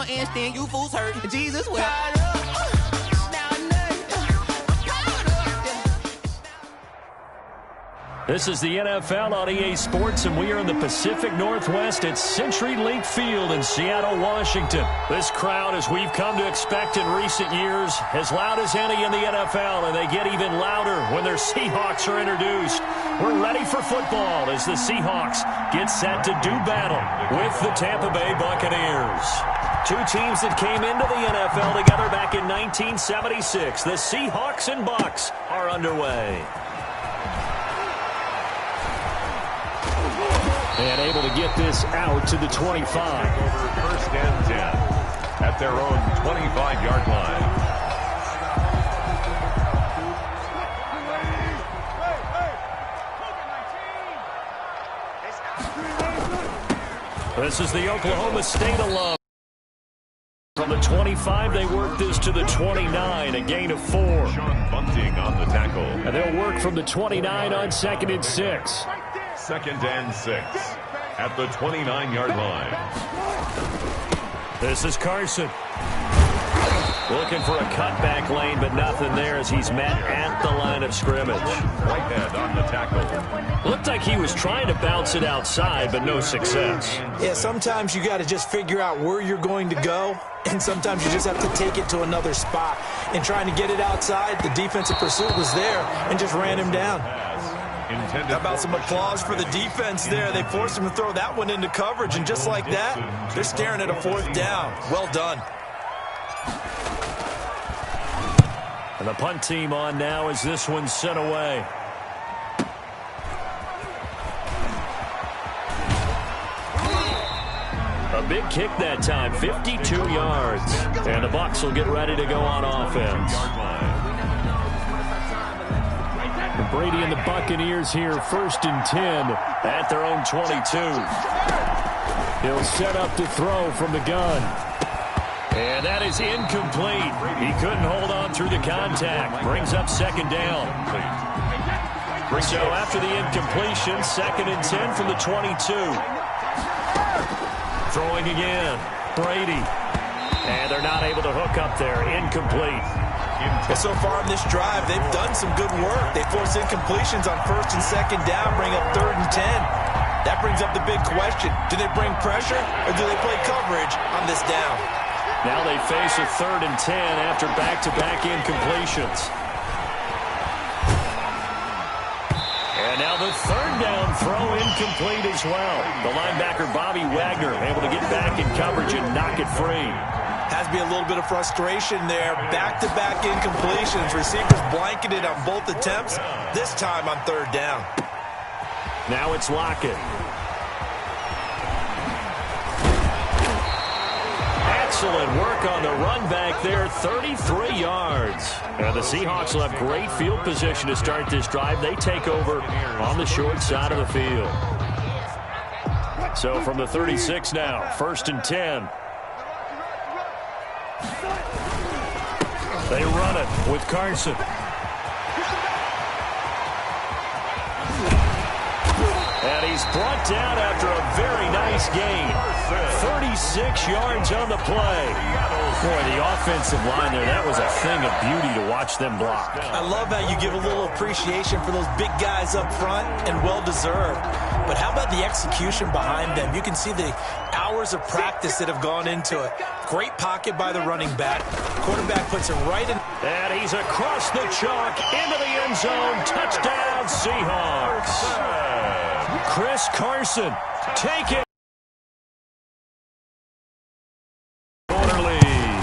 and stand you fools hurt. Jesus will. This is the NFL on EA Sports, and we are in the Pacific Northwest at CenturyLink Field in Seattle, Washington. This crowd, as we've come to expect in recent years, as loud as any in the NFL, and they get even louder when their Seahawks are introduced. We're ready for football as the Seahawks get set to do battle with the Tampa Bay Buccaneers. Two teams that came into the NFL together back in 1976. The Seahawks and Bucs are underway. And able to get this out to the 25. Over first and 10 at their own 25-yard line. This is the Oklahoma State alum. From the 25, they work this to the 29, a gain of 4. Sean Bunting on the tackle. And they'll work from the 29 on 2nd and 6. 2nd and 6 at the 29-yard line. This is Carson. Looking for a cutback lane, but nothing there as he's met at the line of scrimmage. Whitehead on the tackle. Looked like he was trying to bounce it outside, but no success. Yeah, sometimes you got to just figure out where you're going to go, and sometimes you just have to take it to another spot. And trying to get it outside, the defensive pursuit was there and just ran him down. How about some applause for the defense there? They forced him to throw that one into coverage, and just like that, they're staring at a 4th down. Well done. And the punt team on now as this one's sent away. A big kick that time, 52 yards. And the Bucs will get ready to go on offense. And Brady and the Buccaneers here, 1st and 10 at their own 22. He'll set up to throw from the gun. And that is incomplete. He couldn't hold on through the contact. Brings up 2nd down. So after the incompletion, 2nd and 10 from the 22. Throwing again. Brady. And they're not able to hook up there. Incomplete. Well, so far in this drive, they've done some good work. They force incompletions on 1st and 2nd down, bring up 3rd and 10. That brings up the big question. Do they bring pressure or do they play coverage on this down? Now they face a 3rd and 10 after back-to-back incompletions. And now the 3rd down throw incomplete as well. The linebacker Bobby Wagner able to get back in coverage and knock it free. Has to be a little bit of frustration there. Back-to-back incompletions. Receivers blanketed on both attempts, this time on 3rd down. Now it's Lockett. Excellent work on the run back there, 33 yards. And the Seahawks will have great field position to start this drive. They take over on the short side of the field. So from the 36 now, 1st and 10. They run it with Carson. And he's brought down after a very nice gain. 36 yards on the play. Boy, the offensive line there, that was a thing of beauty to watch them block. I love how you give a little appreciation for those big guys up front, and well-deserved. But how about the execution behind them? You can see the hours of practice that have gone into it. Great pocket by the running back. Quarterback puts it right in. And he's across the chalk into the end zone. Touchdown, Seahawks. Chris Carson, take it. Corner lead.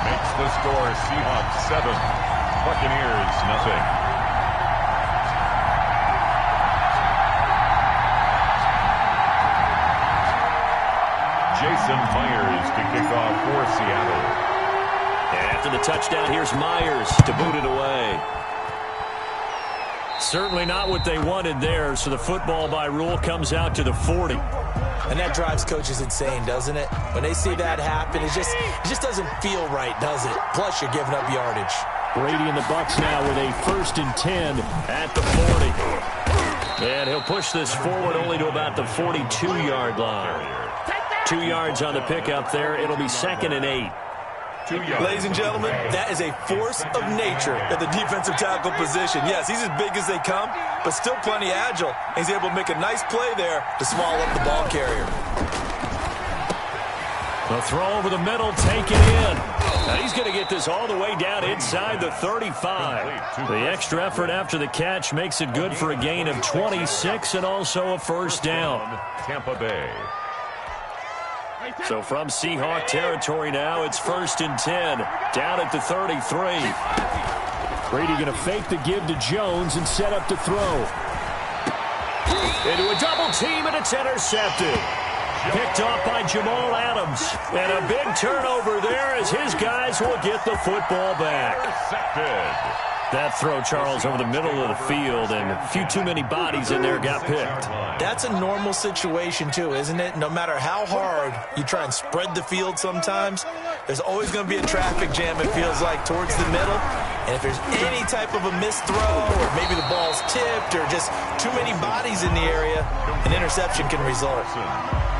Makes the score Seahawks 7, Buccaneers nothing. Jason Myers to kick off for Seattle. After the touchdown, here's Myers to boot it away. Certainly not what they wanted there, so the football by rule comes out to the 40. And that drives coaches insane, doesn't it? When they see that happen, it just doesn't feel right, does it? Plus, you're giving up yardage. Brady and the Bucs now with a 1st and 10 at the 40. And he'll push this forward only to about the 42-yard line. 2 yards on the pickup there. It'll be 2nd and 8. Ladies and gentlemen, that is a force of nature at the defensive tackle position. Yes, he's as big as they come, but still plenty agile. He's able to make a nice play there to swallow up the ball carrier. The throw over the middle, taken in. Now he's going to get this all the way down inside the 35. The extra effort after the catch makes it good for a gain of 26 and also a first down. Tampa Bay. So from Seahawk territory now, it's 1st and 10, down at the 33. Brady going to fake the give to Jones and set up to throw. Into a double team, and it's intercepted. Picked off by Jamal Adams. And a big turnover there as his guys will get the football back. Intercepted. That throw, Charles, over the middle of the field, and a few too many bodies in there got picked. That's a normal situation, too, isn't it? No matter how hard you try and spread the field sometimes, there's always going to be a traffic jam, it feels like, towards the middle. And if there's any type of a missed throw, or maybe the ball's tipped, or just too many bodies in the area, an interception can result.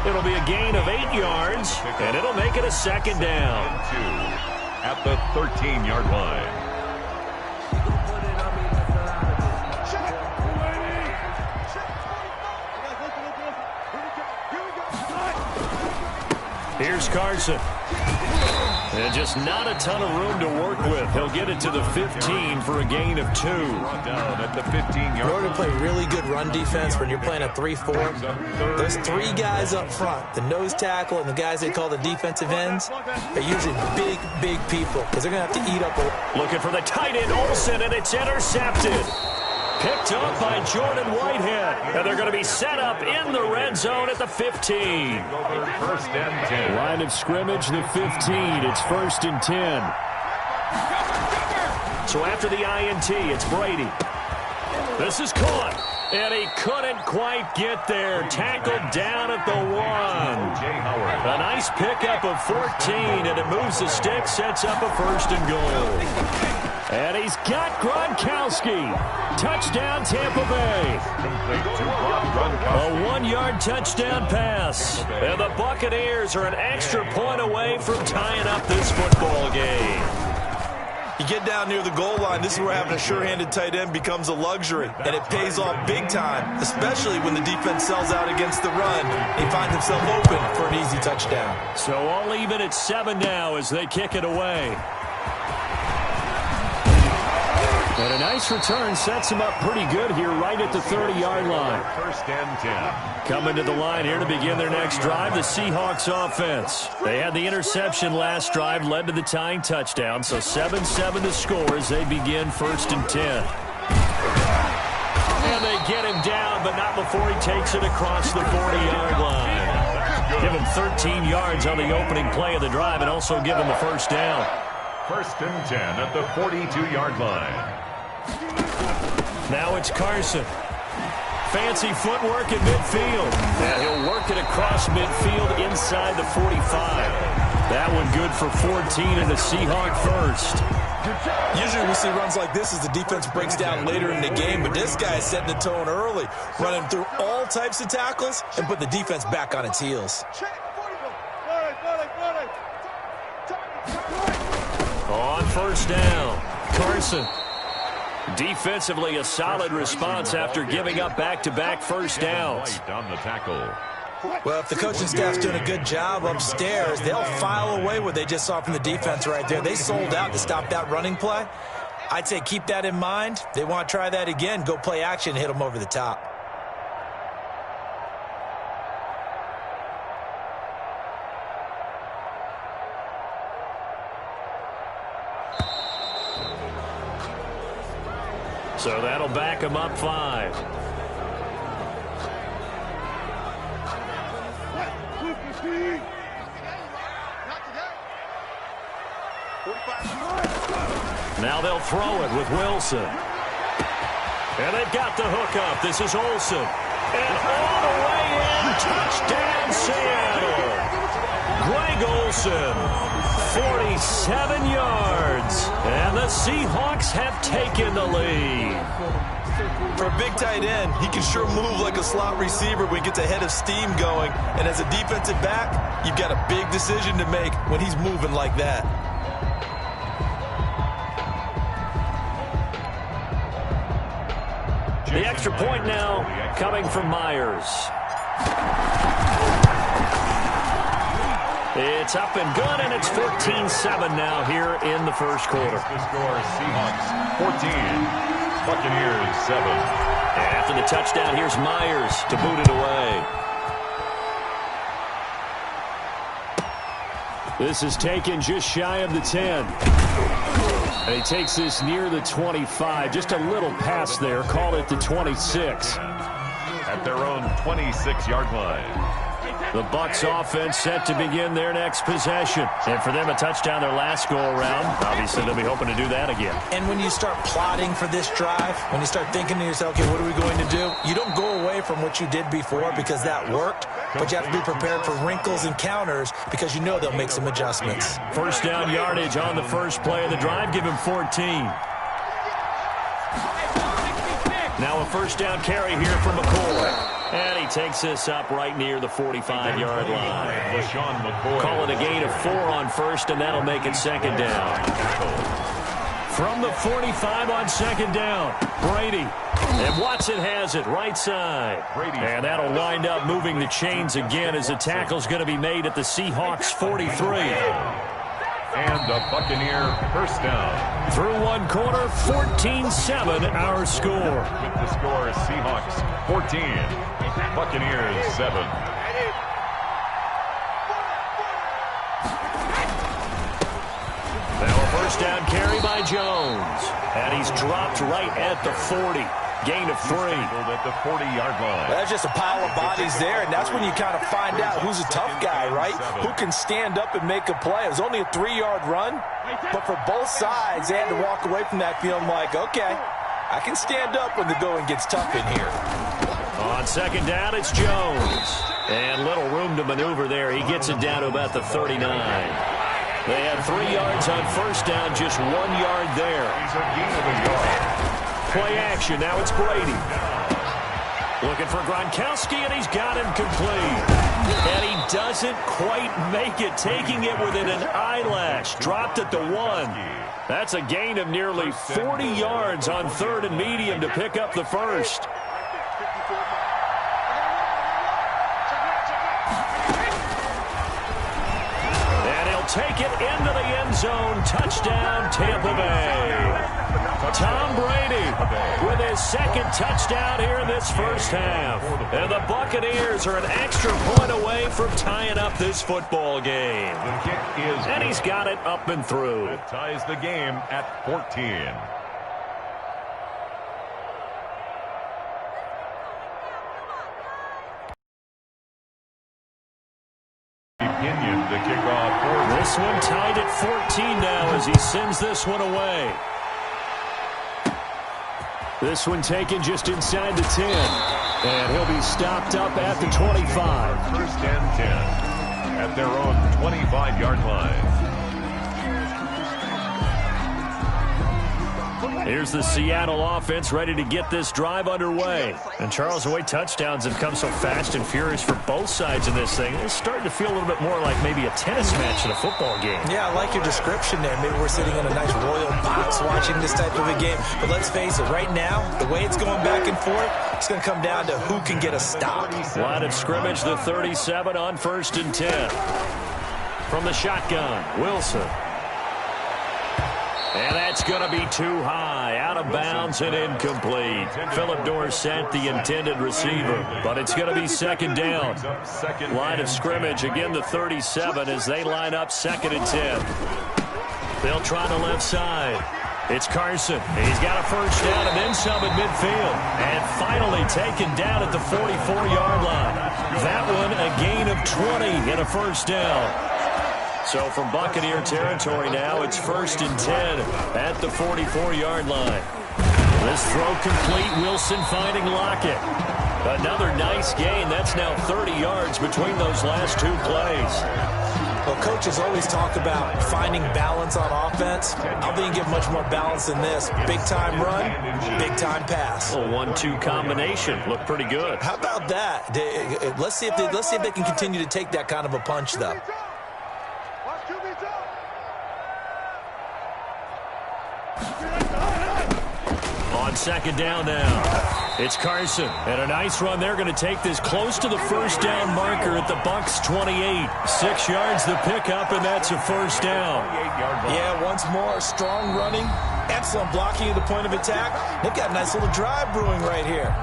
It'll be a gain of 8 yards, and it'll make it a 2nd down. At the 13-yard line. Here's Carson. And just not a ton of room to work with. He'll get it to the 15 for a gain of 2. Down at the 15-yard line. In order to play really good run defense when you're playing a 3-4, those 3 guys up front, the nose tackle and the guys they call the defensive ends, are usually big, big people because they're going to have to eat up a... Looking for the tight end, Olsen, and it's intercepted. Picked up by Jordan Whitehead. And they're going to be set up in the red zone at the 15. 1st and 10. Line of scrimmage, the 15. It's 1st and 10. So after the INT, it's Brady. This is caught. And he couldn't quite get there. Tackled down at the 1. A nice pickup of 14, and it moves the stick, sets up a 1st and goal. And he's got Gronkowski. Touchdown, Tampa Bay. A 1-yard touchdown pass. And the Buccaneers are an extra point away from tying up this football game. You get down near the goal line, this is where having a sure-handed tight end becomes a luxury, and it pays off big time, especially when the defense sells out against the run. He finds himself open for an easy touchdown. So all even at 7 now as they kick it away. And a nice return sets him up pretty good here right at the 30-yard line. 1st and 10. Coming to the line here to begin their next drive, the Seahawks offense. They had the interception last drive, led to the tying touchdown, so 7-7 the score as they begin 1st and 10. And they get him down, but not before he takes it across the 40-yard line. Give him 13 yards on the opening play of the drive and also give him a 1st down. 1st and 10 at the 42-yard line. Now it's Carson. Fancy footwork at midfield. And he'll work it across midfield inside the 45. That one good for 14 and a Seahawk 1st. Usually we see runs like this as the defense breaks down later in the game, but this guy is setting the tone early, running through all types of tackles and put the defense back on its heels. On 1st down, Carson. Defensively, a solid response after giving up back-to-back 1st downs. On the tackle. Well, if the coaching staff's doing a good job upstairs, they'll file away what they just saw from the defense right there. They sold out to stop that running play. I'd say keep that in mind. They want to try that again, go play action, hit them over the top. So that'll back him up 5. Now they'll throw it with Wilson. And they've got the hook up. This is Olsen. And all the way in, touchdown Seattle. Greg Olsen, 47 yards. And the Seahawks have taken the lead. For a big tight end, he can sure move like a slot receiver when he gets a head of steam going. And as a defensive back, you've got a big decision to make when he's moving like that. The extra point now coming from Myers. It's up and good, and it's 14-7 now here in the first quarter. The score, Seahawks 14, Buccaneers 7. And after the touchdown, here's Myers to boot it away. This is taken just shy of the 10. And he takes this near the 25. Just a little pass there. Call it the 26. At their own 26-yard line. The Bucs offense set to begin their next possession. And for them, a touchdown their last go-around. Obviously, they'll be hoping to do that again. And when you start plotting for this drive, when you start thinking to yourself, okay, what are we going to do? You don't go away from what you did before because that worked, but you have to be prepared for wrinkles and counters because you know they'll make some adjustments. First down yardage on the first play of the drive. Give him 14. Now a first down carry here from McCoy. And he takes this up right near the 45-yard line. Call it a gain of 4 on first, and that'll make it second down. From the 45 on second down, Brady. And Watson has it right side. And that'll wind up moving the chains again as the tackle's going to be made at the Seahawks 43. And the Buccaneer first down. Through one quarter, 14-7 our score. With the score, Seahawks 14, Buccaneers 7. Now a first down carry by Jones. And he's dropped right at the 40. Gain of 3. At the 40-yard line. That's just a pile of bodies there, and that's when you kind of find out who's a tough guy, right? Who can stand up and make a play. It was only a 3-yard run, but for both sides, they had to walk away from that feeling like, okay, I can stand up when the going gets tough in here. On second down, it's Jones. And little room to maneuver there. He gets it down to about the 39. They had 3 yards on first down, just 1 yard there. He's a gain of a yard. Play action. Now it's Brady. Looking for Gronkowski, and he's got him complete. And he doesn't quite make it, taking it within an eyelash. Dropped at the 1. That's a gain of nearly 40 yards on third and medium to pick up the first. And he'll take it into the end zone. Touchdown, Tampa Bay. Tom Brady with his second touchdown here in this first half. And the Buccaneers are an extra point away from tying up this football game. The kick is and he's got it up and through. It ties the game at 14. Opinion to kick off. This one tied at 14 now as he sends this one away. This one taken just inside the 10. And he'll be stopped up at the 25. First and 10 at their own 25-yard line. Here's the Seattle offense ready to get this drive underway. And Charles, the way touchdowns have come so fast and furious for both sides in this thing, it's starting to feel a little bit more like maybe a tennis match in a football game. Yeah, I like your description there. Maybe we're sitting in a nice royal box watching this type of a game. But let's face it, right now, the way it's going back and forth, it's going to come down to who can get a stop. Line of scrimmage, the 37 on first and 10. From the shotgun, Wilson. And that's going to be too high, out of bounds and incomplete. Philip Dorsett, the intended receiver, but it's going to be second down. Line of scrimmage, again the 37 as they line up second and 10. They'll try the left side. It's Carson. He's got a first down and then some at midfield. And finally taken down at the 44-yard line. That one a gain of 20 and a first down. So from Buccaneer territory now, it's first and 10 at the 44-yard line. This throw complete, Wilson finding Lockett. Another nice gain. That's now 30 yards between those last two plays. Well, coaches always talk about finding balance on offense. I don't think you get much more balance than this. Big-time run, big-time pass. A 1-2 combination. Looked pretty good. How about that? Let's see if they can continue to take that kind of a punch, though. On second down now. It's Carson. And a nice run. They're going to take this close to the first down marker at the Bucs 28. 6 yards the pickup, and that's a first down. Yeah, once more, strong running, excellent blocking at the point of attack. They've got a nice little drive brewing right here.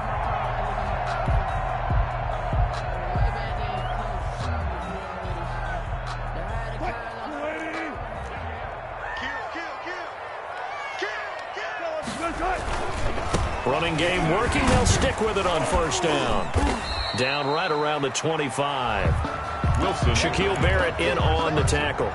Running game working. They'll stick with it on first down. Down right around the 25. Wilson. Shaquille Barrett in on the tackle.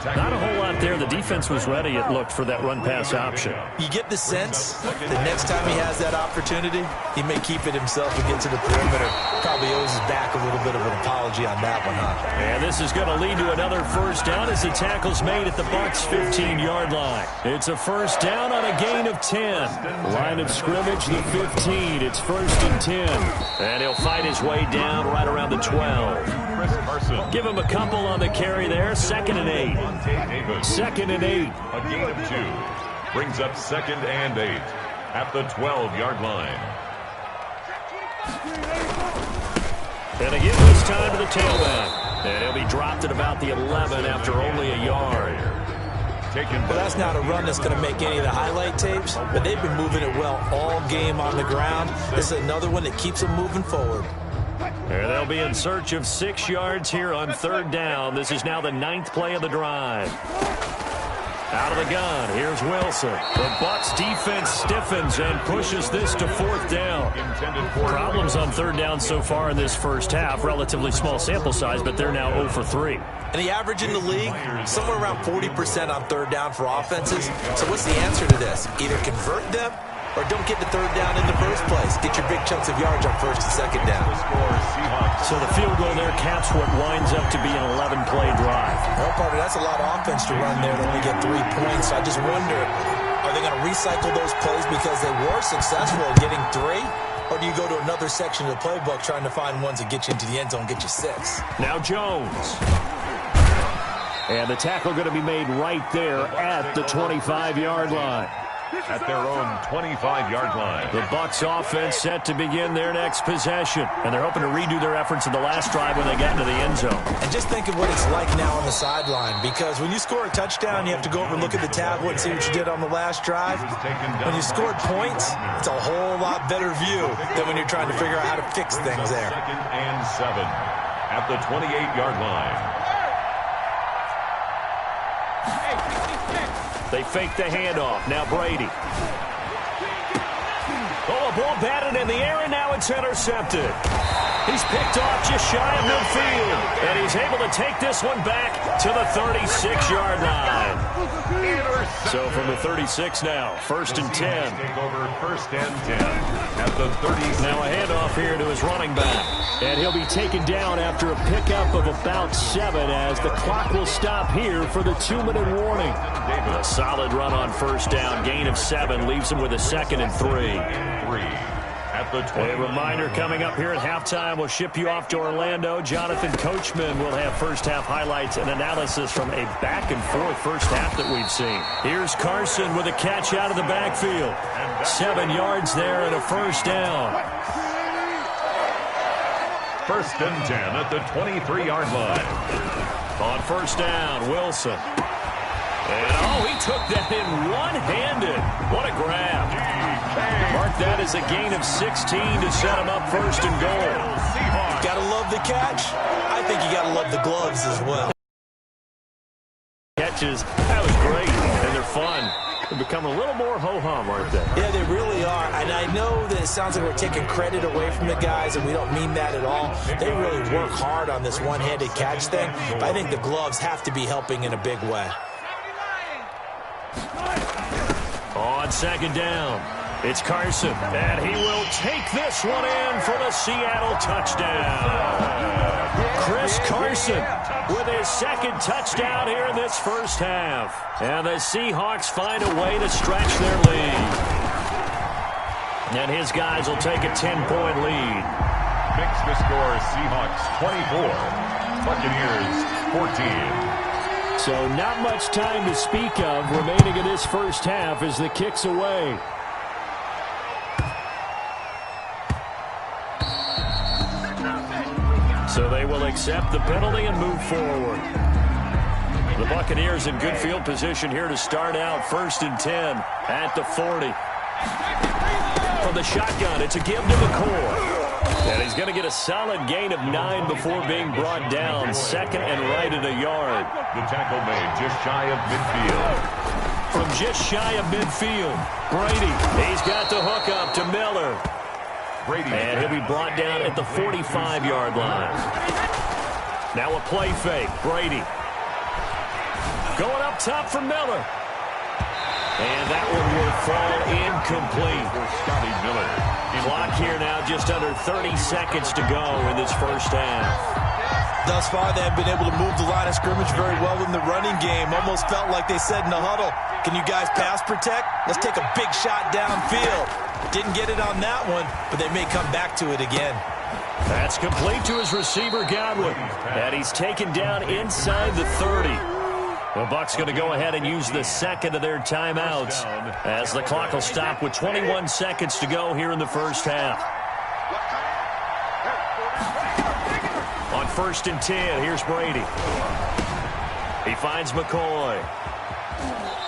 Not a whole lot there. The defense was ready, it looked, for that run-pass option. You get the sense that next time he has that opportunity, he may keep it himself and get to the perimeter. Probably owes his back a little bit of an apology on that one, huh? And this is going to lead to another first down as the tackle's made at the Bucs' 15-yard line. It's a first down on a gain of 10. Line of scrimmage, the 15. It's first and 10. And he'll fight his way down right around the 12. Give him a couple on the carry there. Second and 8. Second and 8. A gain of 2. Brings up second and 8 at the 12-yard line. And again this time to the tailback. And he'll be dropped at about the 11 after only a yard. Well, that's not a run that's going to make any of the highlight tapes, but they've been moving it well all game on the ground. This is another one that keeps them moving forward. There they'll be in search of 6 yards here on third down. This is now the 9th play of the drive. Out of the gun, here's Wilson. The Bucs defense stiffens and pushes this to fourth down. Problems on third down so far in this first half. Relatively small sample size, but they're now 0 for 3. And the average in the league, somewhere around 40% on third down for offenses. So what's the answer to this? Either convert them or don't get the third down in the first place. Get your big chunks of yards on first and second down. So the field goal there caps what winds up to be an 11-play drive. Well, partner, that's a lot of offense to run there to only get 3 points. So I just wonder, are they going to recycle those plays because they were successful at getting 3? Or do you go to another section of the playbook trying to find ones that get you into the end zone and get you 6? Now Jones. And the tackle going to be made right there at the 25-yard line. At their own 25-yard line. The Bucs offense set to begin their next possession. And they're hoping to redo their efforts in the last drive when they get into the end zone. And just think of what it's like now on the sideline. Because when you score a touchdown, you have to go over and look at the tablet and see what you did on the last drive. When you scored points, it's a whole lot better view than when you're trying to figure out how to fix things there. Second and 7 at the 28-yard line. They fake the handoff. Now Brady. Oh, a ball batted in the air, and now it's intercepted. He's picked off just shy of midfield. And he's able to take this one back to the 36-yard line. So from the 36 now, first and 10. Take over first and 10 at the 36. Now a handoff here to his running back. And he'll be taken down after a pickup of about 7 as the clock will stop here for the 2-minute warning. A solid run on first down. Gain of 7 leaves him with a second and 3. A reminder coming up here at halftime. We'll ship you off to Orlando. Jonathan Coachman will have first half highlights and analysis from a back-and-forth first half that we've seen. Here's Carson with a catch out of the backfield. 7 yards there and a first down. First and 10 at the 23-yard line. On first down, Wilson. And, he took that in one-handed. What a grab. Mark that as a gain of 16 to set him up first and goal. Got to love the catch. I think you got to love the gloves as well. Catches, that was great, and they're fun. They've become a little more ho-hum, aren't they? Yeah, they really are. And I know that it sounds like we're taking credit away from the guys, and we don't mean that at all. They really work hard on this one-handed catch thing, but I think the gloves have to be helping in a big way. On second down, It's Carson, and he will take this one in for the Seattle touchdown. Chris Carson with his second touchdown here in this first half. And the Seahawks find a way to stretch their lead. And his guys will take a 10-point lead. Makes the score Seahawks 24, Buccaneers 14. So not much time to speak of remaining in this first half as the kick's away. So they will accept the penalty and move forward. The Buccaneers in good field position here to start out. 1st and 10 at the 40. From the shotgun, it's a give to McCoy. And he's going to get a solid gain of 9 before being brought down. 2nd and right at a yard. The tackle made just shy of midfield. From just shy of midfield, Brady. He's got the hook up to Miller. Brady. And he'll be brought down at the 45-yard line. Now a play fake. Brady. Going up top for Miller. And that one will fall incomplete. For Scotty Miller. Clock here now, just under 30 seconds to go in this first half. Thus far, they have been able to move the line of scrimmage very well in the running game. Almost felt like they said in the huddle, can you guys pass protect? Let's take a big shot downfield. Didn't get it on that one, but they may come back to it again. That's complete to his receiver, Godwin. And he's taken down inside the 30. The Bucs going to go ahead and use the second of their timeouts as the clock will stop with 21 seconds to go here in the first half. On 1st and 10, here's Brady. He finds McCoy.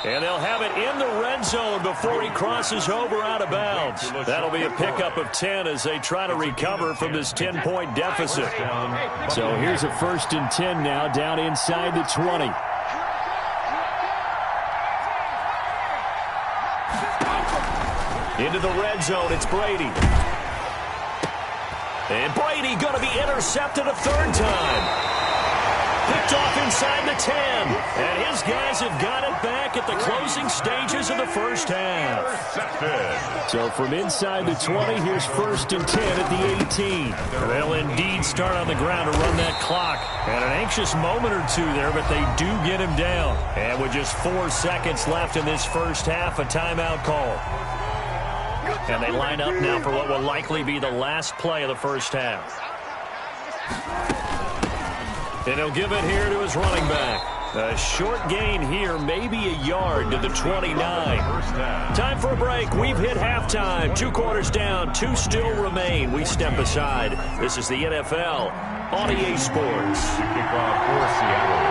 And they'll have it in the red zone before he crosses over out of bounds. That'll be a pickup of 10 as they try to recover from this 10-point deficit. So here's a 1st and 10 now down inside the 20. Into the red zone, it's Brady. And Brady going to be intercepted a 3rd time. Picked off inside the 10. And his guys have got it back at the closing stages of the first half. So from inside the 20, here's 1st and 10 at the 18. They'll indeed start on the ground to run that clock. And an anxious moment or two there, but they do get him down. And with just 4 seconds left in this first half, a timeout call. And they line up now for what will likely be the last play of the first half. And he'll give it here to his running back. A short gain here, maybe a yard to the 29. Time for a break. We've hit halftime. 2 quarters down, 2 still remain. We step aside. This is the NFL on EA Sports. Kickoff for Seattle.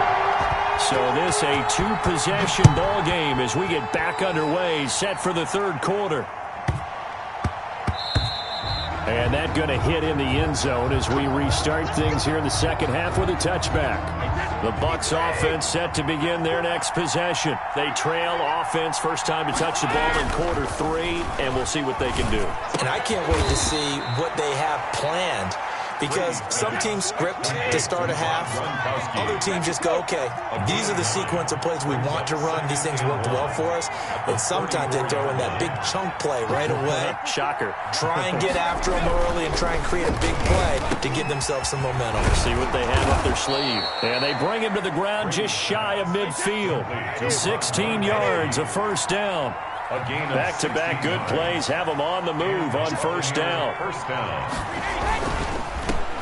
So this a 2-possession ball game as we get back underway, set for the 3rd quarter. And that going to hit in the end zone as we restart things here in the second half with a touchback. The Bucs offense set to begin their next possession. They trail offense, first time to touch the ball in quarter 3, and we'll see what they can do. And I can't wait to see what they have planned, because some teams script to start a half. Other teams just go, okay, these are the sequence of plays we want to run. These things worked well for us. And sometimes they throw in that big chunk play right away. Shocker. Try and get after them early and try and create a big play to give themselves some momentum. See what they have up their sleeve. And they bring him to the ground just shy of midfield. 16 yards, a 1st down. Back-to-back good plays have them on the move on 1st down.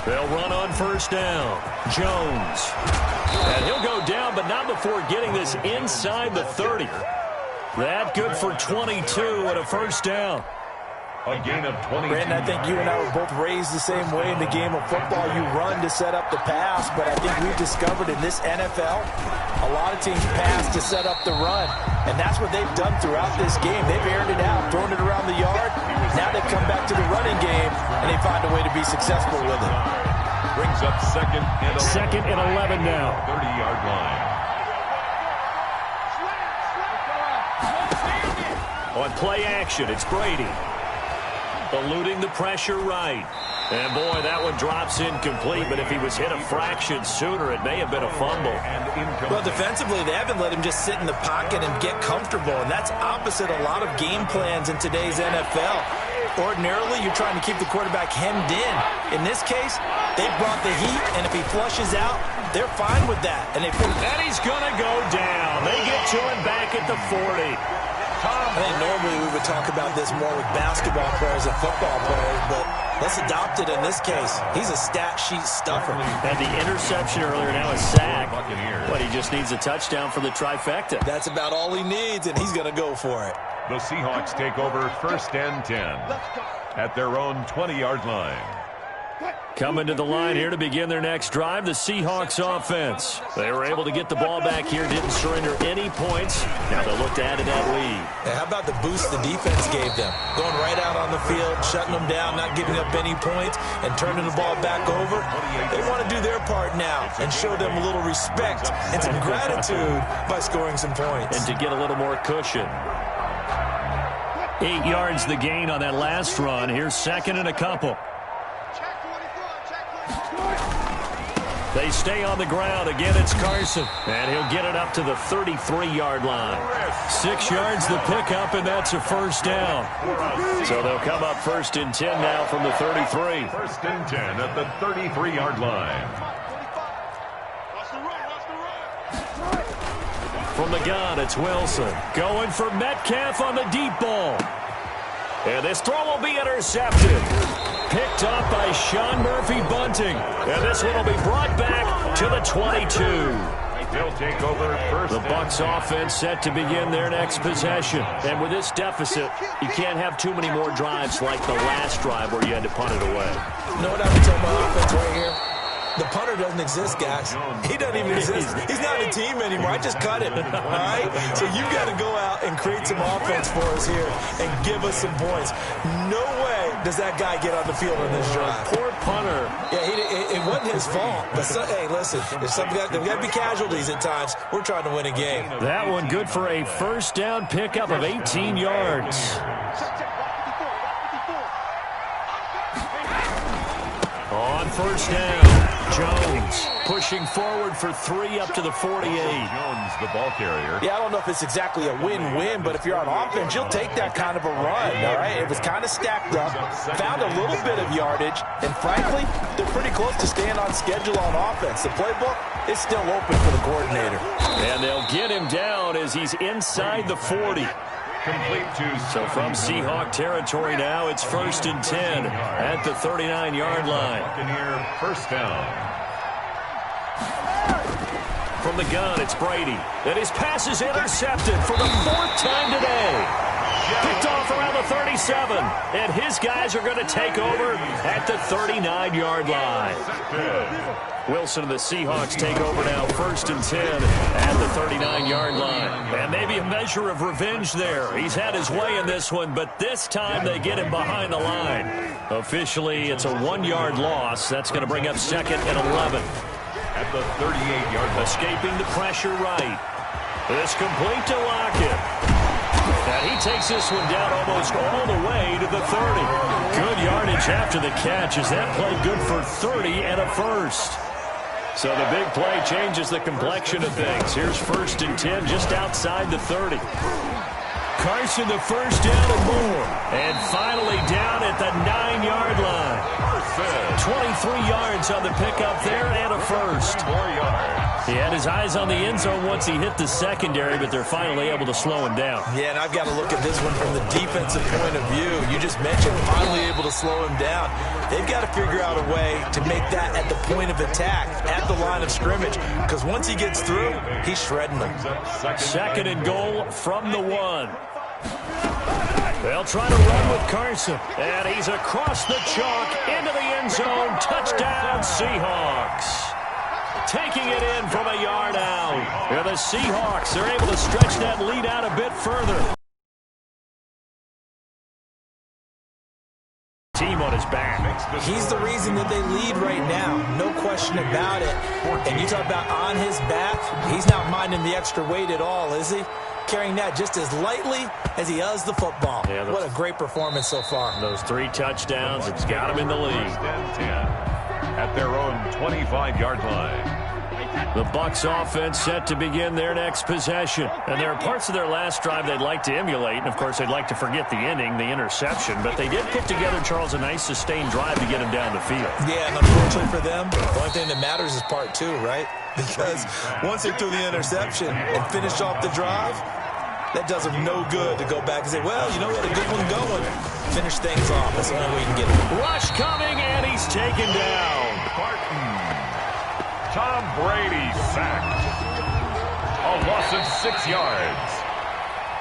They'll run on 1st down. Jones. And he'll go down, but not before getting this inside the 30. That good for 22 and a 1st down. A gain of 20. Brandon, I think you and I were both raised the same way in the game of football. You run to set up the pass, but I think we've discovered in this NFL, a lot of teams pass to set up the run. And that's what they've done throughout this game. They've aired it out, thrown it around the yard. Now they've come back to the running game, and they find a way to be successful with it. Brings up 2nd and 11. 2nd and 11 now. 30-yard line. On play action, it's Brady. Eluding the pressure right. And, boy, that one drops incomplete, but if he was hit a fraction sooner, it may have been a fumble. Well, defensively, they haven't let him just sit in the pocket and get comfortable, and that's opposite a lot of game plans in today's NFL. Ordinarily, you're trying to keep the quarterback hemmed in. In this case, they brought the heat, and if he flushes out, they're fine with that. And he's going to go down. They get to him back at the 40. I think normally we would talk about this more with basketball players and football players, but let's adopt it in this case. He's a stat sheet stuffer. Had the interception earlier, now a sack. But he just needs a touchdown for the trifecta. That's about all he needs, and he's going to go for it. The Seahawks take over 1st and 10 at their own 20-yard line. Coming to the line here to begin their next drive, the Seahawks offense. They were able to get the ball back here, didn't surrender any points. Now they'll look to add to that lead. And how about the boost the defense gave them? Going right out on the field, shutting them down, not giving up any points, and turning the ball back over. They want to do their part now and show them a little respect and some gratitude by scoring some points. And to get a little more cushion. 8 yards the gain on that last run. Here's 2nd and a couple. They stay on the ground. Again, it's Carson. And he'll get it up to the 33-yard line. 6 yards the pickup, and that's a 1st down. So they'll come up 1st and 10 now from the 33. 1st and 10 at the 33-yard line. From the gun, it's Wilson. Going for Metcalf on the deep ball. And this throw will be intercepted. Picked up by Sean Murphy-Bunting. And this one will be brought back to the 22. They'll take over 1st. The Bucs offense set to begin their next possession. And with this deficit, you can't have too many more drives like the last drive where you had to punt it away. You know what I would tell my offense right here? The punter doesn't exist, guys. He doesn't even exist. He's not a team anymore. I just cut him, all right? So you've got to go out and create some offense for us here and give us some points. No way does that guy get on the field on this drive. Poor punter. Yeah, it wasn't his fault. But, hey, listen, there's got to be casualties at times. We're trying to win a game. That one good for a 1st down pickup of 18 yards. On 1st down. Jones pushing forward for 3 up to the 48. Jones, the ball carrier. Yeah, I don't know if it's exactly a win-win, but if you're on offense, you'll take that kind of a run, all right? It was kind of stacked up, found a little bit of yardage, and frankly, they're pretty close to staying on schedule on offense. The playbook is still open for the coordinator. And they'll get him down as he's inside the 40. Complete to so from Seahawk territory now, it's 1st and 10 at the 39-yard line. Buccaneer 1st down. From the gun, it's Brady. And his pass is intercepted for the 4th time today. Picked off around the 37. And his guys are going to take over at the 39-yard line. Wilson and the Seahawks take over now 1st and 10 at the 39-yard line. And maybe a measure of revenge there. He's had his way in this one, but this time they get him behind the line. Officially, it's a 1-yard loss. That's going to bring up 2nd and 11. At the 38-yard line. Escaping the pressure right. It's complete to Lockett. And he takes this one down almost all the way to the 30. Good yardage after the catch as that play good for 30 and a 1st. So the big play changes the complexion of things. Here's 1st and 10 just outside the 30. Carson the 1st down and more. And finally down at the 9-yard line. 23 yards on the pickup there and a 1st. 4 yards. He had his eyes on the end zone once he hit the secondary, but they're finally able to slow him down. Yeah, and I've got to look at this one from the defensive point of view. You just mentioned finally able to slow him down. They've got to figure out a way to make that at the point of attack, at the line of scrimmage, because once he gets through, he's shredding them. 2nd and goal from the 1. They'll try to run with Carson. And he's across the chalk into the end zone. Touchdown, Seahawks. Taking it in from a yard out. And the Seahawks are able to stretch that lead out a bit further. Team on his back. He's the reason that they lead right now. No question about it. And you talk about on his back, he's not minding the extra weight at all, is he? Carrying that just as lightly as he has the football. Yeah, what a great performance so far. Those 3 touchdowns, it's got him in the lead. At their own 25-yard line. The Bucs offense set to begin their next possession. And there are parts of their last drive they'd like to emulate. And, of course, they'd like to forget the inning, the interception. But they did put together, Charles, a nice sustained drive to get him down the field. Yeah, and unfortunately for them, the only thing that matters is part 2, right? Because once they threw the interception and finished off the drive, that does them no good to go back and say, well, you know, we had a good one going. Finish things off. That's the only way you can get it. Rush coming, and he's taken down. Tom Brady sacked. A loss of 6 yards.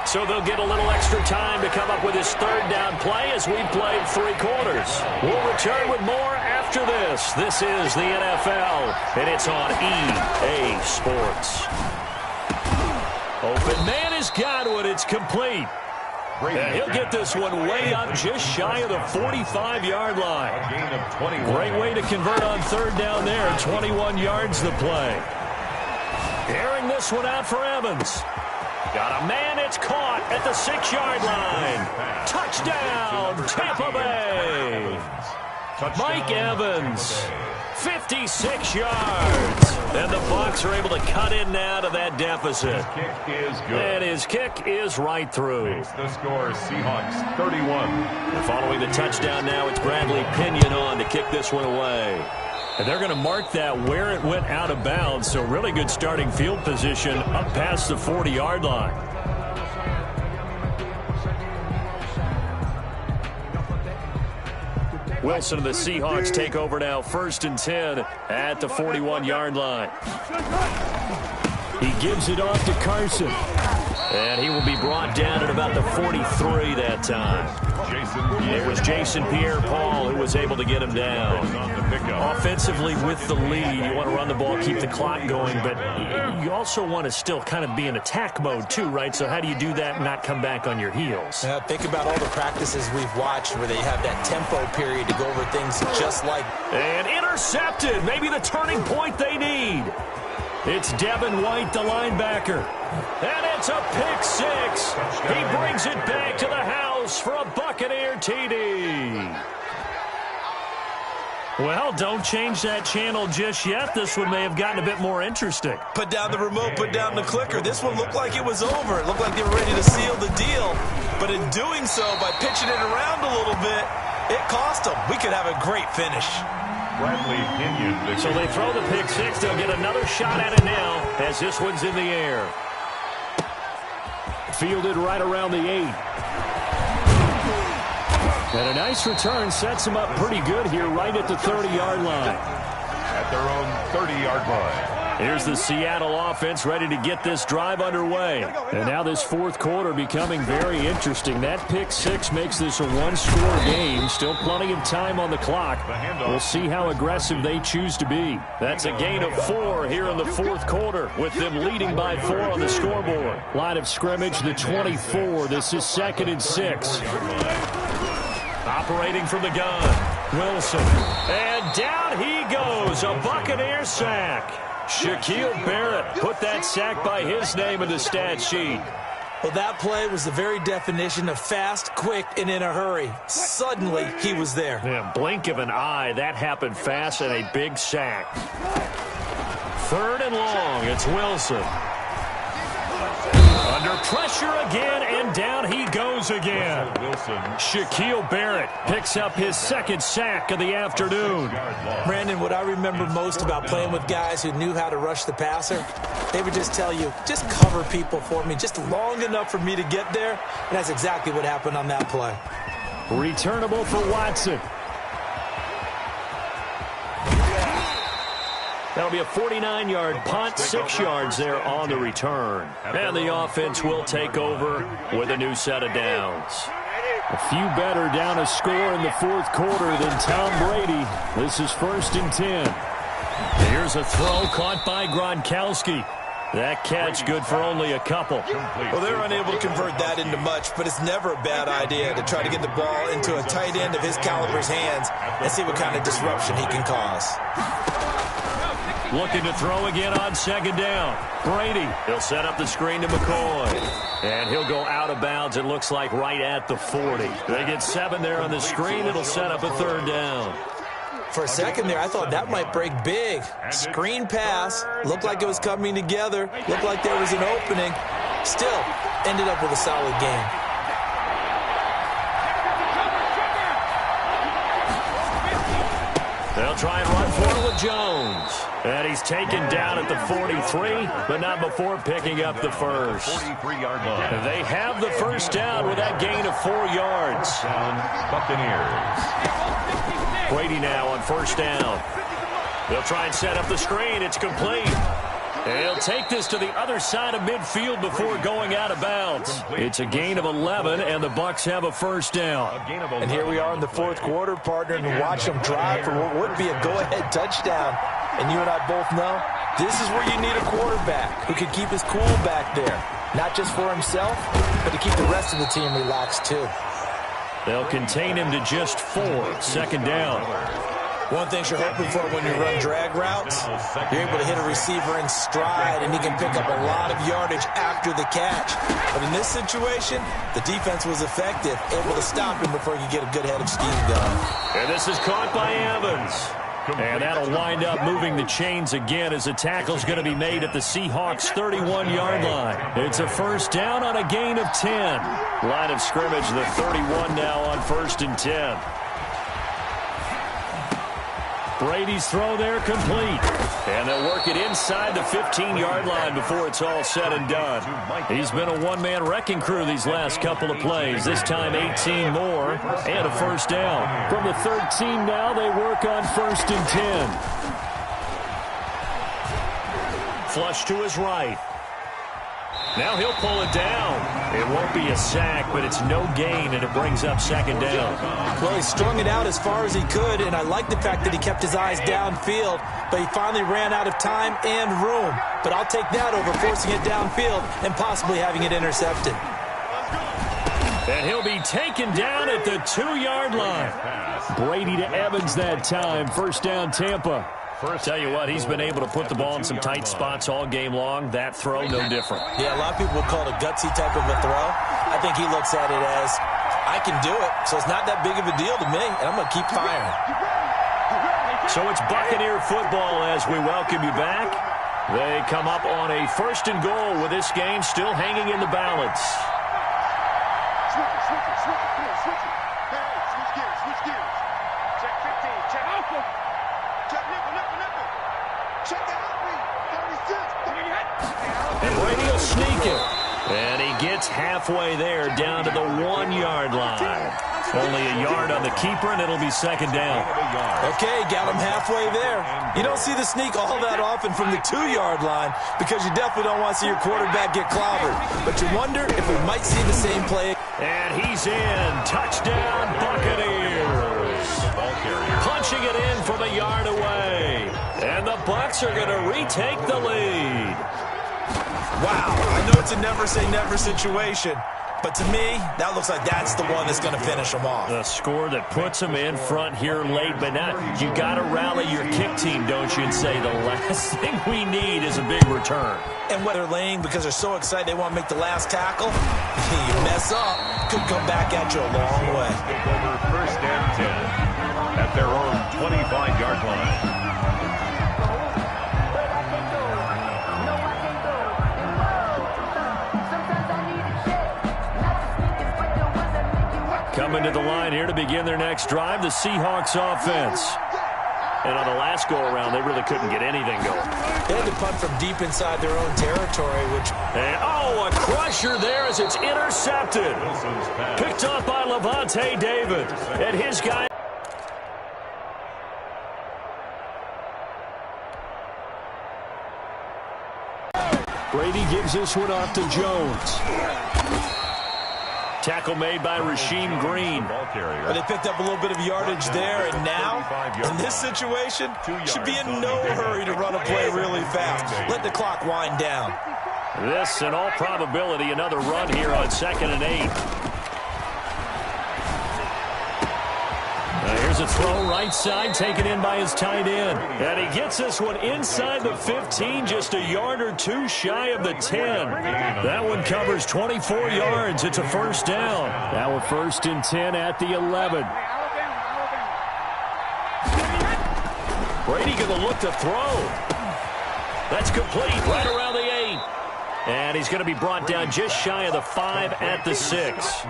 So they'll get a little extra time to come up with his 3rd down play as we've played 3 quarters. We'll return with more after this. This is the NFL, and it's on EA Sports. Open man is Godwin. It's complete. And he'll get this one way up just shy of the 45-yard line. A gain of 21. Great way to convert on 3rd down there. 21 yards the play. Airing this one out for Evans. Got a man. It's caught at the 6-yard line. Touchdown, Tampa Bay. Mike Evans, 56 yards. And the Bucs are able to cut in now to that deficit. His kick is good. And his kick is right through. Makes the score Seahawks 31. And following the touchdown now, it's Bradley Pinion on to kick this one away. And they're going to mark that where it went out of bounds. So really good starting field position up past the 40-yard line. Wilson and the Seahawks take over now, 1st and 10 at the 41-yard line. He gives it off to Carson. And he will be brought down at about the 43 that time. It was Jason Pierre-Paul who was able to get him down. Offensively with the lead, you want to run the ball, keep the clock going, but you also want to still kind of be in attack mode too, right? So how do you do that and not come back on your heels? Think about all the practices we've watched where they have that tempo period to go over things just like... And intercepted, maybe the turning point they need. It's Devin White, the linebacker. And it's a pick 6. He brings it back to the house for a Buccaneer TD. Well, don't change that channel just yet. This one may have gotten a bit more interesting. Put down the remote, put down the clicker. This one looked like it was over. It looked like they were ready to seal the deal. But in doing so, by pitching it around a little bit, it cost them. We could have a great finish. Bradley Pinion. So they throw the pick 6. They'll get another shot at it now as this one's in the air. Fielded right around the 8. And a nice return sets them up pretty good here right at the 30-yard line. At their own 30-yard line. Here's the Seattle offense ready to get this drive underway. And now this 4th quarter becoming very interesting. That pick 6 makes this a 1-score game. Still plenty of time on the clock. We'll see how aggressive they choose to be. That's a gain of 4 here in the 4th quarter with them leading by 4 on the scoreboard. Line of scrimmage, the 24. This is 2nd and 6. Operating from the gun, Wilson. And down he goes, a Buccaneer sack. Shaquille Barrett put that sack by his name in the stat sheet. Well, that play was the very definition of fast, quick, and in a hurry. Suddenly, he was there. Yeah, blink of an eye, that happened fast and a big sack. 3rd and long, it's Wilson. Under pressure again, and down he goes again. Shaquille Barrett picks up his 2nd sack of the afternoon. Brandon, what I remember most about playing with guys who knew how to rush the passer, they would just tell you, just cover people for me, just long enough for me to get there. And that's exactly what happened on that play. Returnable for Watson. That'll be a 49-yard punt, 6 yards there on the return. And the offense will take over with a new set of downs. A few better down a score in the 4th quarter than Tom Brady. This is 1st and 10. Here's a throw caught by Gronkowski. That catch good for only a couple. Well, they're unable to convert that into much, but it's never a bad idea to try to get the ball into a tight end of his caliber's hands and see what kind of disruption he can cause. Looking to throw again on second down. Brady, he'll set up the screen to McCoy. And he'll go out of bounds, it looks like, right at the 40. They get 7 there on the screen. It'll set up a third down. For a second there, I thought that might break big. Screen pass. Looked like it was coming together. Looked like there was an opening. Still, ended up with a solid game. They'll try and run for it with Jones. And he's taken down at the 43, but not before picking up the first. 43-yard line. They have the first down with that gain of 4 yards. Buccaneers. Brady now on first down. They'll try and set up the screen. It's complete. They'll take this to the other side of midfield before going out of bounds. It's a gain of 11, and the Bucs have a first down. And here we are in the fourth quarter, partner, and watch them drive for what would be a go-ahead touchdown. And you and I both know this is where you need a quarterback who can keep his cool back there. Not just for himself, but to keep the rest of the team relaxed too. They'll contain him to just 4. Second down. One thing you're hoping for when you run drag routes, you're able to hit a receiver in stride, and he can pick up a lot of yardage after the catch. But in this situation, the defense was effective, able to stop him before he could get a good head of steam going. And this is caught by Evans. And that'll wind up moving the chains again as the tackle's going to be made at the Seahawks' 31-yard line. It's a first down on a gain of 10. Line of scrimmage, the 31 now on 1st and 10. Brady's throw there complete. And they'll work it inside the 15-yard line before it's all said and done. He's been a one-man wrecking crew these last couple of plays. This time 18 more and a first down. From the 13 now, they work on 1st and 10. Flush to his right. Now he'll pull it down. It won't be a sack, but it's no gain, and it brings up second down. Well, he strung it out as far as he could, and I like the fact that he kept his eyes downfield, but he finally ran out of time and room. But I'll take that over forcing it downfield and possibly having it intercepted. And he'll be taken down at the 2-yard line. Brady to Evans that time. First down, Tampa. Tell you what, he's been able to put the ball in some tight spots all game long. That throw, no different. Yeah, a lot of people would call it a gutsy type of a throw. I think he looks at it as, I can do it, so it's not that big of a deal to me, and I'm going to keep firing. So it's Buccaneer football as we welcome you back. They come up on a 1st and goal with this game still hanging in the balance. And Brady will sneak it. And he gets halfway there down to the 1-yard line. Only a yard on the keeper, and it'll be second down. Okay, got him halfway there. You don't see the sneak all that often from the 2-yard line because you definitely don't want to see your quarterback get clobbered. But you wonder if we might see the same play. And he's in. Touchdown, Buccaneers. Punching it in from a yard away. And the Bucs are going to retake the lead. Wow, I know it's a never-say-never situation, but to me, that looks like that's the one that's going to finish them off. The score that puts them in front here late, but now you got to rally your kick team, don't you, and say the last thing we need is a big return. And what they're laying because they're so excited they want to make the last tackle, you mess up, could come back at you a long way. Over 1st and 10 at their own 25-yard line. Coming to the line here to begin their next drive, the Seahawks offense. And on the last go-around, they really couldn't get anything going. They had to punt from deep inside their own territory, which... And, a crusher there as it's intercepted. Picked up by Levante David. And his guy... Brady gives this one off to Jones. Tackle made by Rasheem Green. But they picked up a little bit of yardage there, and now, in this situation, should be in no hurry to run a play really fast. Let the clock wind down. This, in all probability, another run here on 2nd and 8. Here's Here's a throw right side, taken in by his tight end. And he gets this one inside the 15, just a yard or two shy of the 10. That one covers 24 yards. It's a first down. Now a 1st and 10 at the 11. Brady going to look to throw. That's complete right around the 8. And he's going to be brought down just shy of the 5 at the 6.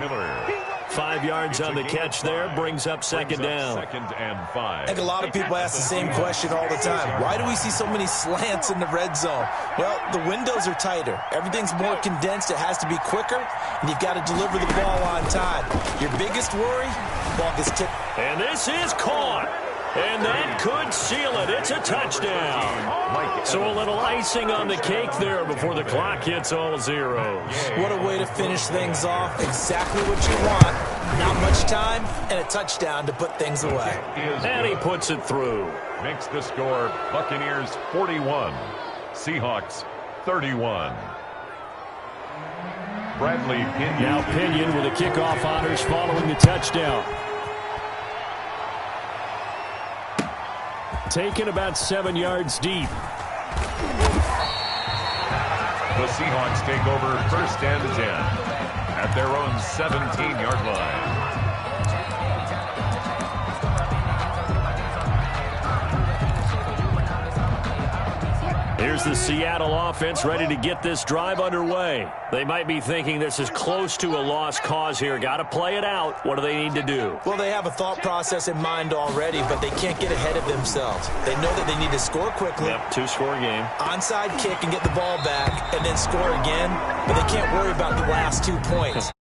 5 yards on the catch there, brings up second down. 2nd and 5. I think a lot of people ask the same question all the time. Why do we see so many slants in the red zone? Well, the windows are tighter. Everything's more condensed. It has to be quicker, and you've got to deliver the ball on time. Your biggest worry, the ball gets tipped. And this is caught. And that could seal it. It's a touchdown. So a little icing on the cake there before the clock hits all zeros. What a way to finish things off. Exactly what you want. Not much time and a touchdown to put things away. And he puts it through. Makes the score Buccaneers 41, Seahawks 31. Bradley Pinion. Now Pinion with the kickoff honors following the touchdown. Taken about 7 yards deep. The Seahawks take over 1st and 10 at their own 17-yard line. Here's the Seattle offense ready to get this drive underway. They might be thinking this is close to a lost cause here. Got to play it out. What do they need to do? Well, they have a thought process in mind already, but they can't get ahead of themselves. They know that they need to score quickly. Yep, 2-score game. Onside kick and get the ball back, and then score again. But they can't worry about the last 2 points.